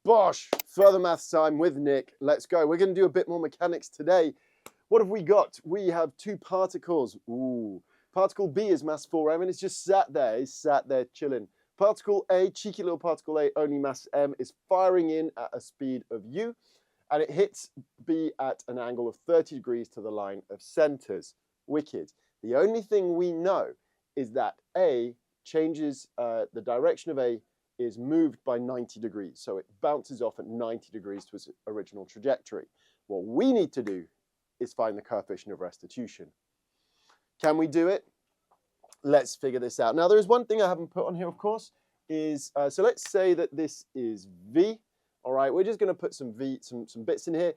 Bosh! Further maths time with Nick. Let's go. We're going to do a bit more mechanics today. What have we got? We have two particles. Ooh. Particle B is mass 4m and it's just sat there. It's sat there chilling. Particle A, cheeky little particle A, only mass m, is firing in at a speed of u, and it hits B at an angle of 30 degrees to the line of centers. Wicked. The only thing we know is that A changes, the direction of A is moved by 90 degrees. So it bounces off at 90 degrees to its original trajectory. What we need to do is find the coefficient of restitution. Can we do it? Let's figure this out. Now, there is one thing I haven't put on here, of course, is, so let's say that this is V. All right, we're just going to put some bits in here.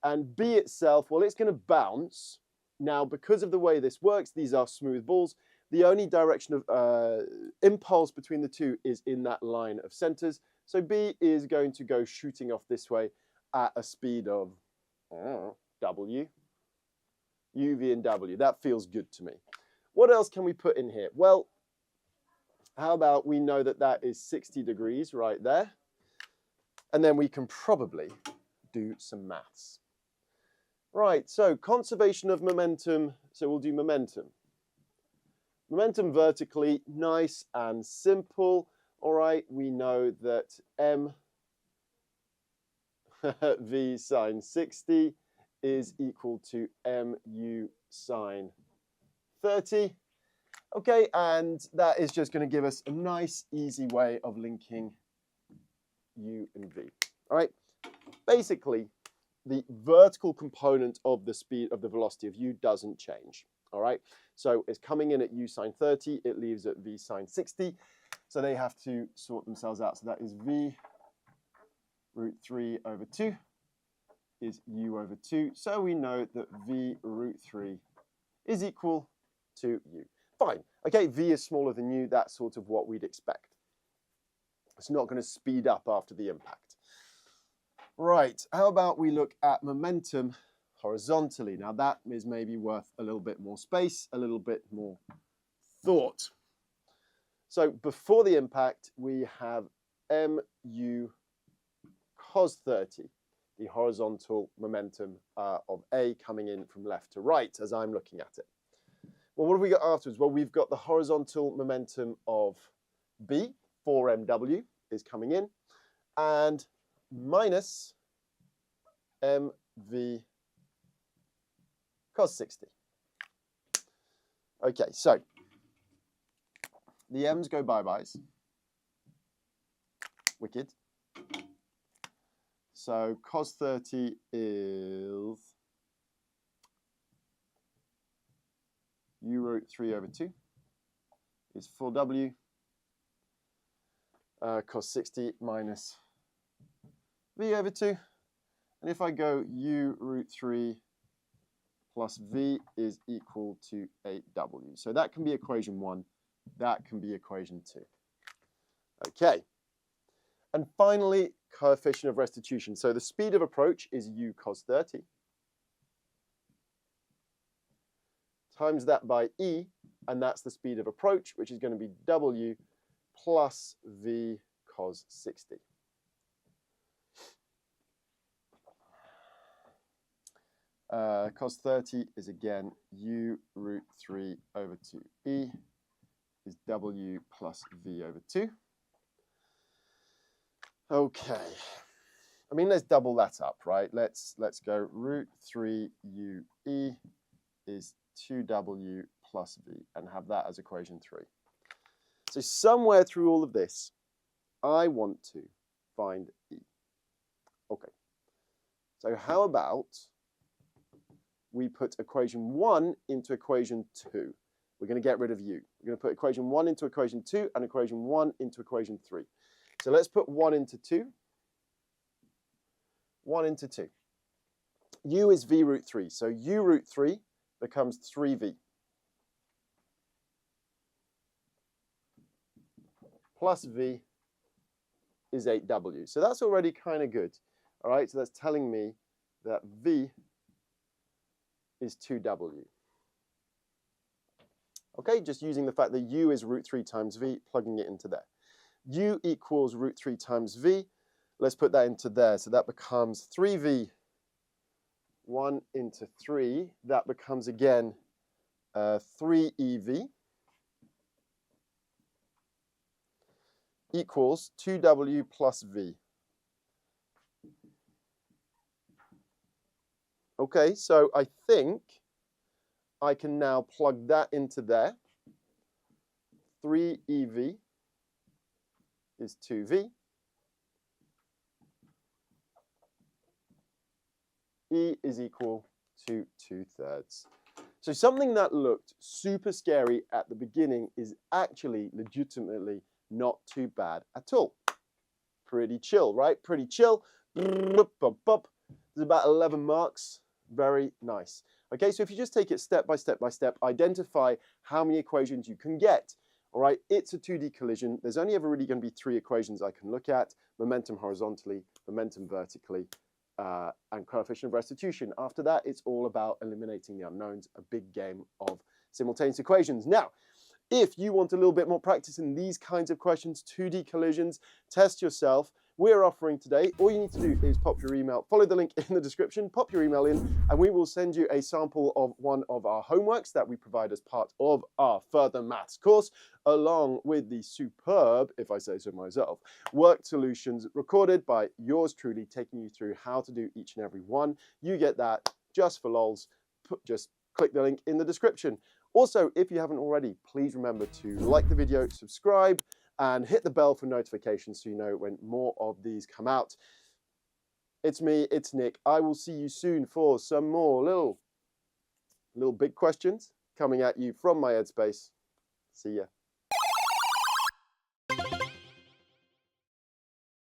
And B itself, well, it's going to bounce. Now, because of the way this works, these are smooth balls. The only direction of impulse between the two is in that line of centers. So B is going to go shooting off this way at a speed of W. U, V, and W. That feels good to me. What else can we put in here? Well, how about we know that that is 60 degrees right there. And then we can probably do some maths. Right, so conservation of momentum. So we'll do momentum. Momentum vertically, nice and simple. All right, we know that m v sine 60 is equal to mu sine 30. Okay, and that is just going to give us a nice, easy way of linking u and v. All right, basically, the vertical component of the speed of the velocity of u doesn't change. All right, so it's coming in at u sine 30, it leaves at v sine 60. So they have to sort themselves out. So that is v root 3 over 2 is u over 2. So we know that v root 3 is equal to u. Fine. Okay, v is smaller than u. That's sort of what we'd expect. It's not going to speed up after the impact. Right, how about we look at momentum horizontally? Now that is maybe worth a little bit more space, a little bit more thought. So before the impact, we have mu cos 30, the horizontal momentum of A coming in from left to right as I'm looking at it. Well, what have we got afterwards? Well, we've got the horizontal momentum of B, 4mw, is coming in, and minus mv cos 60. Okay, so the m's go bye-byes. Wicked. So cos 30 is u root 3 over 2 is 4w. Cos 60 minus v over 2. And if I go u root 3 plus v is equal to 8w. So that can be equation 1. That can be equation 2. Okay. And finally, coefficient of restitution. So the speed of approach is u cos 30. Times that by e, and that's the speed of approach, which is going to be w plus v cos 60. Cos 30 is again u root 3 over 2e is w plus v over 2. Okay, I mean, let's double that up, right? Let's go root 3 ue is 2w plus v and have that as equation 3. So somewhere through all of this, I want to find e. Okay, so how about we put equation 1 into equation 2. We're going to get rid of u. We're going to put equation 1 into equation 2 and equation 1 into equation 3. So let's put 1 into 2. 1 into 2. U is v root 3. So u root 3 becomes 3v. Plus v is 8w. So that's already kind of good. All right, so that's telling me that v is 2w. Okay, just using the fact that u is root 3 times v, plugging it into there. U equals root 3 times v. Let's put that into there. So that becomes 3v 1 into 3. That becomes again 3ev equals 2w plus v. Okay, so I think I can now plug that into there. 3ev is 2v. E is equal to 2/3. So something that looked super scary at the beginning is actually legitimately not too bad at all. Pretty chill, right? Pretty chill. There's about 11 marks. Very nice. Okay, so if you just take it step by step by step, identify how many equations you can get. All right, it's a 2D collision. There's only ever really going to be 3 equations I can look at: momentum horizontally, momentum vertically, and coefficient of restitution. After that, it's all about eliminating the unknowns, a big game of simultaneous equations. Now, if you want a little bit more practice in these kinds of questions, 2D collisions, test yourself. We're offering today, all you need to do is pop your email, follow the link in the description, pop your email in, and we will send you a sample of one of our homeworks that we provide as part of our Further Maths course, along with the superb, if I say so myself, worked solutions recorded by yours truly, taking you through how to do each and every one. You get that just for lols. Just click the link in the description. Also, if you haven't already, please remember to like the video, subscribe, and hit the bell for notifications so you know when more of these come out. It's me, it's Nick. I will see you soon for some more little big questions coming at you from MyEdSpace. See ya.